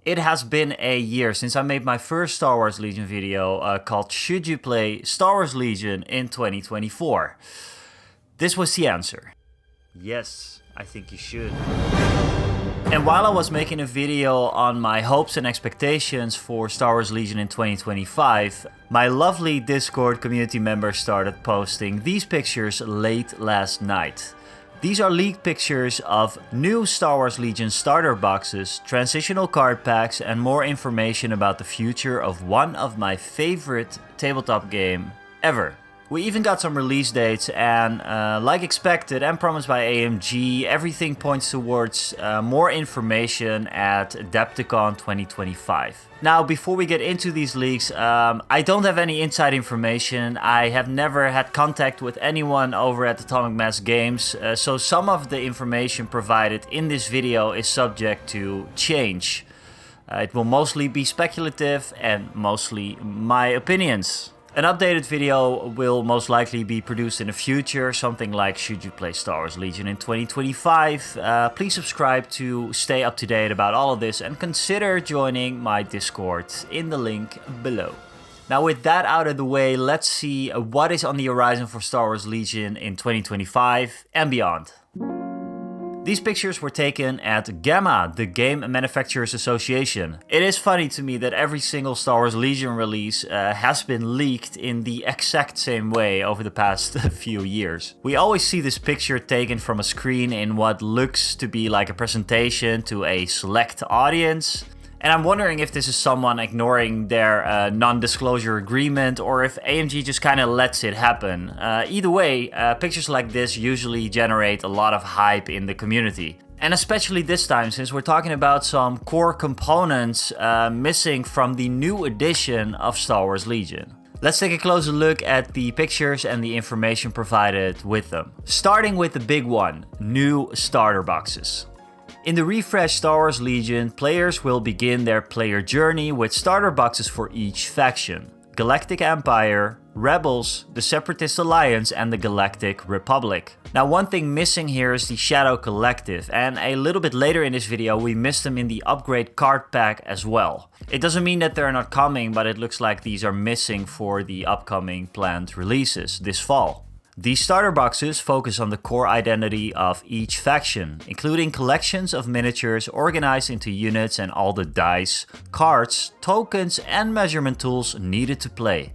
It has been a year since I made my first Star Wars Legion video called Should You Play Star Wars Legion in 2024? This was the answer. Yes, I think you should. And while I was making a video on my hopes and expectations for Star Wars Legion in 2025, my lovely Discord community members started posting these pictures late last night. These are leaked pictures of new Star Wars Legion starter boxes, transitional card packs, and more information about the future of one of my favorite tabletop game ever. We even got some release dates, and like expected and promised by AMG, everything points towards more information at Adepticon 2025. Now, before we get into these leaks, I don't have any inside information. I have never had contact with anyone over at Atomic Mass Games, so some of the information provided in this video is subject to change. It will mostly be speculative and mostly my opinions. An updated video will most likely be produced in the future, something like Should You Play Star Wars Legion in 2025? Please subscribe to stay up to date about all of this and consider joining my Discord in the link below. Now, with that out of the way, let's see what is on the horizon for Star Wars Legion in 2025 and beyond. These pictures were taken at GAMA, the Game Manufacturers Association. It is funny to me that every single Star Wars Legion release has been leaked in the exact same way over the past few years. We always see this picture taken from a screen in what looks to be like a presentation to a select audience. And I'm wondering if this is someone ignoring their non-disclosure agreement or if AMG just kind of lets it happen. Either way, pictures like this usually generate a lot of hype in the community. And especially this time, since we're talking about some core components missing from the new edition of Star Wars Legion. Let's take a closer look at the pictures and the information provided with them. Starting with the big one, new starter boxes. In the refreshed Star Wars Legion, players will begin their player journey with starter boxes for each faction: Galactic Empire, Rebels, the Separatist Alliance, and the Galactic Republic. Now, one thing missing here is the Shadow Collective, and a little bit later in this video we missed them in the upgrade card pack as well. It doesn't mean that they're not coming, but it looks like these are missing for the upcoming planned releases this fall. These starter boxes focus on the core identity of each faction, including collections of miniatures organized into units and all the dice, cards, tokens, and measurement tools needed to play.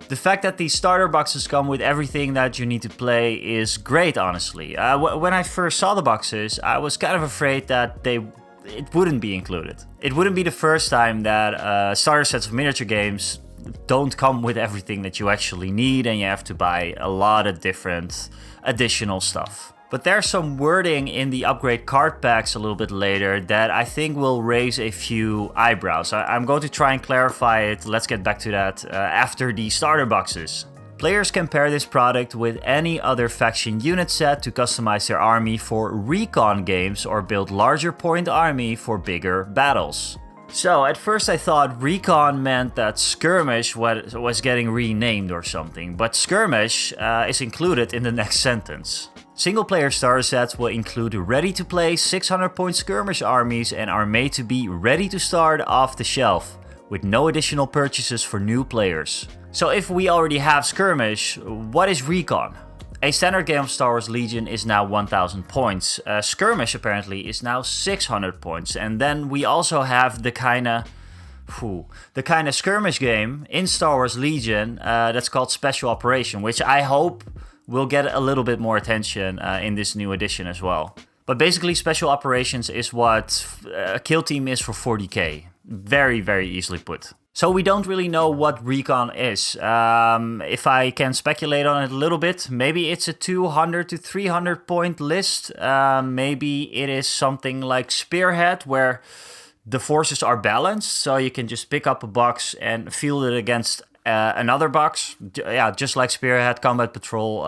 The fact that these starter boxes come with everything that you need to play is great, honestly. When I first saw the boxes, I was kind of afraid that it wouldn't be included. It wouldn't be the first time that starter sets of miniature games don't come with everything that you actually need and you have to buy a lot of different additional stuff. But there's some wording in the upgrade card packs a little bit later that I think will raise a few eyebrows. I'm going to try and clarify it. Let's get back to that after the starter boxes. Players can pair this product with any other faction unit set to customize their army for RECON games or build larger point army for bigger battles. So, at first I thought Recon meant that Skirmish was getting renamed or something, but Skirmish is included in the next sentence. Single player starter sets will include ready-to-play 600-point Skirmish armies and are made to be ready to start off the shelf, with no additional purchases for new players. So if we already have Skirmish, what is Recon? A standard game of Star Wars Legion is now 1000 points. Skirmish apparently is now 600 points. And then we also have the kind of skirmish game in Star Wars Legion that's called Special Operation, which I hope will get a little bit more attention in this new edition as well. But basically Special Operations is what a kill team is for 40k. Very, very easily put. So we don't really know what Recon is. If I can speculate on it a little bit, maybe it's a 200 to 300 point list. Maybe it is something like Spearhead, where the forces are balanced, so you can just pick up a box and field it against another box. Yeah, just like Spearhead, Combat Patrol,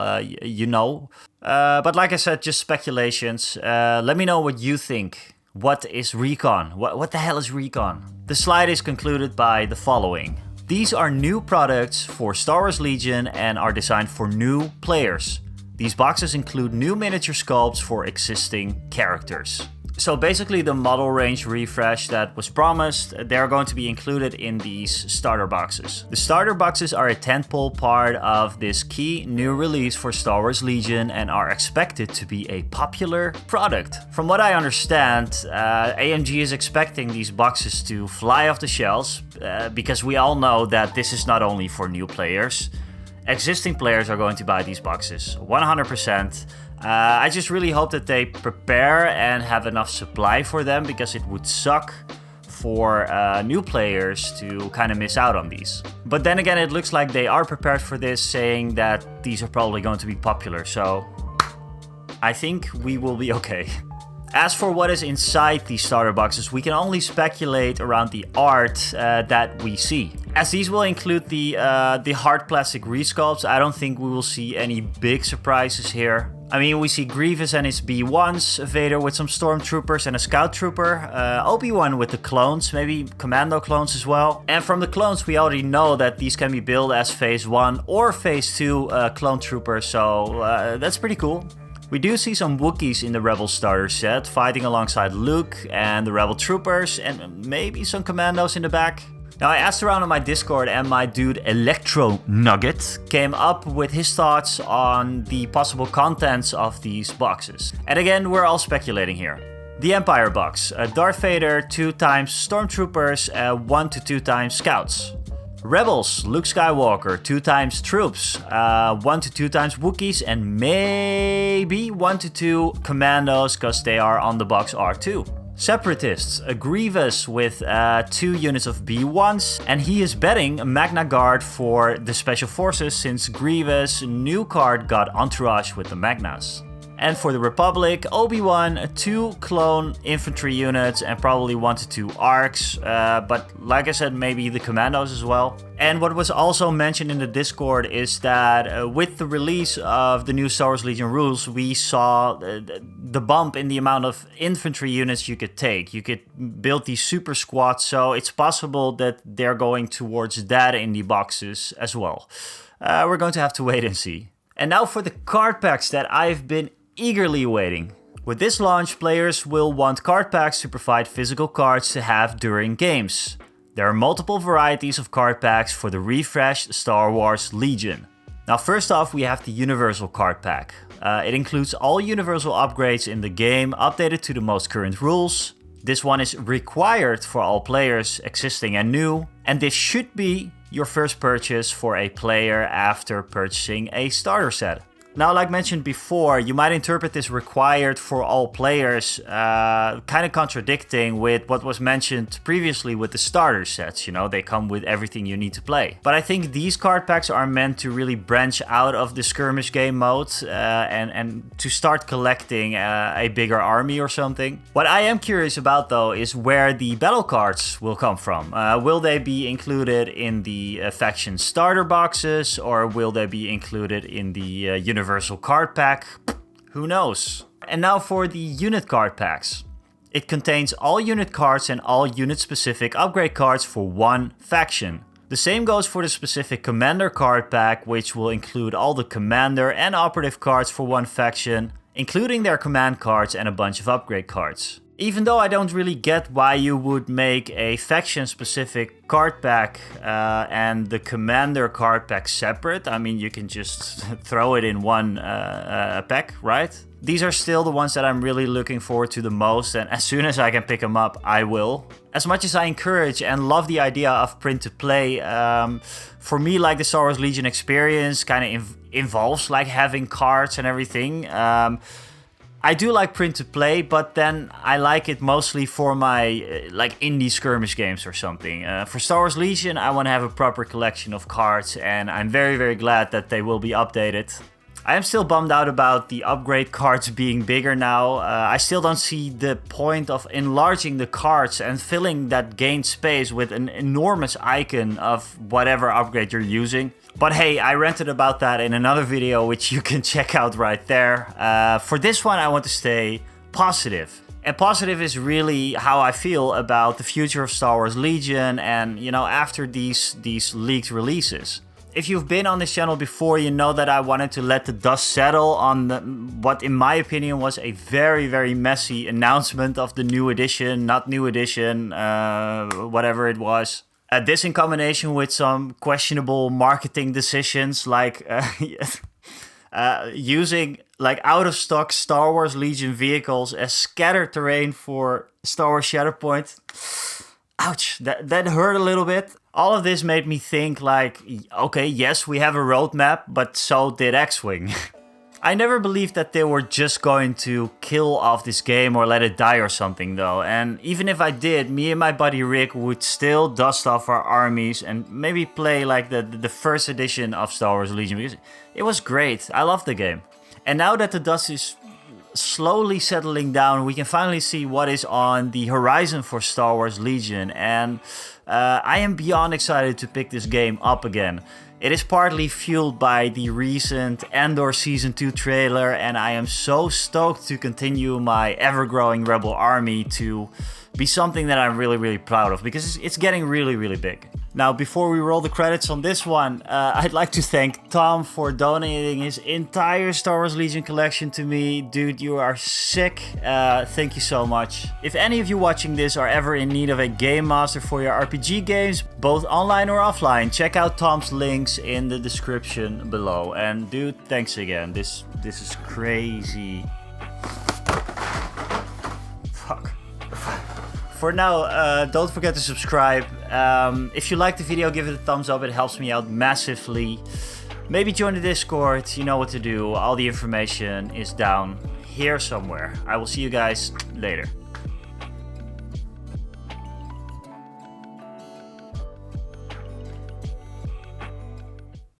But like I said, just speculations. Let me know what you think. What is Recon? What the hell is Recon? The slide is concluded by the following. These are new products for Star Wars Legion and are designed for new players. These boxes include new miniature sculpts for existing characters. So basically the model range refresh that was promised, they're going to be included in these starter boxes. The starter boxes are a tentpole part of this key new release for Star Wars Legion and are expected to be a popular product. From what I understand, AMG is expecting these boxes to fly off the shelves because we all know that this is not only for new players. Existing players are going to buy these boxes, 100%. I just really hope that they prepare and have enough supply for them, because it would suck for new players to kind of miss out on these. But then again, it looks like they are prepared for this, saying that these are probably going to be popular, so I think we will be okay. As for what is inside these starter boxes, we can only speculate around the art that we see. As these will include the hard plastic resculpts, I don't think we will see any big surprises here. I mean, we see Grievous and his B1s, Vader with some stormtroopers and a scout trooper, Obi-Wan with the clones, maybe commando clones as well. And from the clones, we already know that these can be built as phase 1 or phase 2 clone troopers, so that's pretty cool. We do see some Wookiees in the Rebel starter set, fighting alongside Luke and the Rebel troopers, and maybe some commandos in the back. Now, I asked around on my Discord, and my dude Electro Nugget came up with his thoughts on the possible contents of these boxes. And again, we're all speculating here. The Empire box, Darth Vader 2 times Stormtroopers, 1 to 2 times Scouts. Rebels, Luke Skywalker 2 times Troops, 1 to 2 times Wookiees, and maybe 1 to 2 Commandos, because they are on the box R2. Separatists, a Grievous with 2 units of B1s, and he is betting Magna Guard for the Special Forces, since Grievous' new card got Entourage with the Magnas. And for the Republic, Obi-Wan, 2 clone infantry units and probably 1 to 2 arcs, but like I said, maybe the commandos as well. And what was also mentioned in the Discord is that with the release of the new Star Wars Legion rules, we saw the bump in the amount of infantry units you could take. You could build these super squads, so it's possible that they're going towards that in the boxes as well. We're going to have to wait and see. And now for the card packs that I've been eagerly waiting. With this launch, players will want card packs to provide physical cards to have during games. There are multiple varieties of card packs for the refreshed Star Wars Legion. Now, first off, we have the Universal Card Pack. It includes all Universal upgrades in the game, updated to the most current rules. This one is required for all players, existing and new, and this should be your first purchase for a player after purchasing a starter set. Now, like mentioned before, you might interpret this required for all players, kind of contradicting with what was mentioned previously with the starter sets. You know, they come with everything you need to play. But I think these card packs are meant to really branch out of the skirmish game mode and to start collecting a bigger army or something. What I am curious about, though, is where the battle cards will come from. Will they be included in the faction starter boxes, or will they be included in the Universal Card Pack? Who knows? And now for the unit card packs. It contains all unit cards and all unit specific upgrade cards for one faction. The same goes for the specific commander card pack, which will include all the commander and operative cards for one faction, including their command cards and a bunch of upgrade cards. Even though I don't really get why you would make a faction-specific card pack and the commander card pack separate. I mean, you can just throw it in one pack, right? These are still the ones that I'm really looking forward to the most, and as soon as I can pick them up, I will. As much as I encourage and love the idea of print-to-play, for me, like the Star Wars Legion experience kind of involves like having cards and everything. I do like print to play, but then I like it mostly for my like indie skirmish games or something. For Star Wars Legion, I want to have a proper collection of cards, and I'm very, very glad that they will be updated. I am still bummed out about the upgrade cards being bigger now. I still don't see the point of enlarging the cards and filling that gained space with an enormous icon of whatever upgrade you're using. But hey, I ranted about that in another video, which you can check out right there. For this one, I want to stay positive. And positive is really how I feel about the future of Star Wars Legion and, you know, after these leaked releases. If you've been on this channel before, you know that I wanted to let the dust settle on what in my opinion was a very, very messy announcement of the new edition, not new edition, whatever it was. This in combination with some questionable marketing decisions like using like out of stock Star Wars Legion vehicles as scatter terrain for Star Wars Shatterpoint. Ouch, that hurt a little bit. All of this made me think like, okay, yes, we have a roadmap, but so did X-Wing. I never believed that they were just going to kill off this game or let it die or something though. And even if I did, me and my buddy Rick would still dust off our armies and maybe play like the first edition of Star Wars Legion because it was great. I loved the game. And now that the dust is slowly settling down, we can finally see what is on the horizon for Star Wars Legion, and I am beyond excited to pick this game up again. It is partly fueled by the recent Andor Season 2 trailer, and I am so stoked to continue my ever-growing Rebel army to be something that I'm really, really proud of, because it's getting really, really big. Now, before we roll the credits on this one, I'd like to thank Tom for donating his entire Star Wars Legion collection to me. Dude, you are sick. Thank you so much. If any of you watching this are ever in need of a game master for your RPG games, both online or offline, check out Tom's links in the description below. And dude, thanks again. This is crazy. Fuck. For now, don't forget to subscribe. If you like the video, give it a thumbs up. It helps me out massively. Maybe join the Discord. You know what to do. All the information is down here somewhere. I will see you guys later.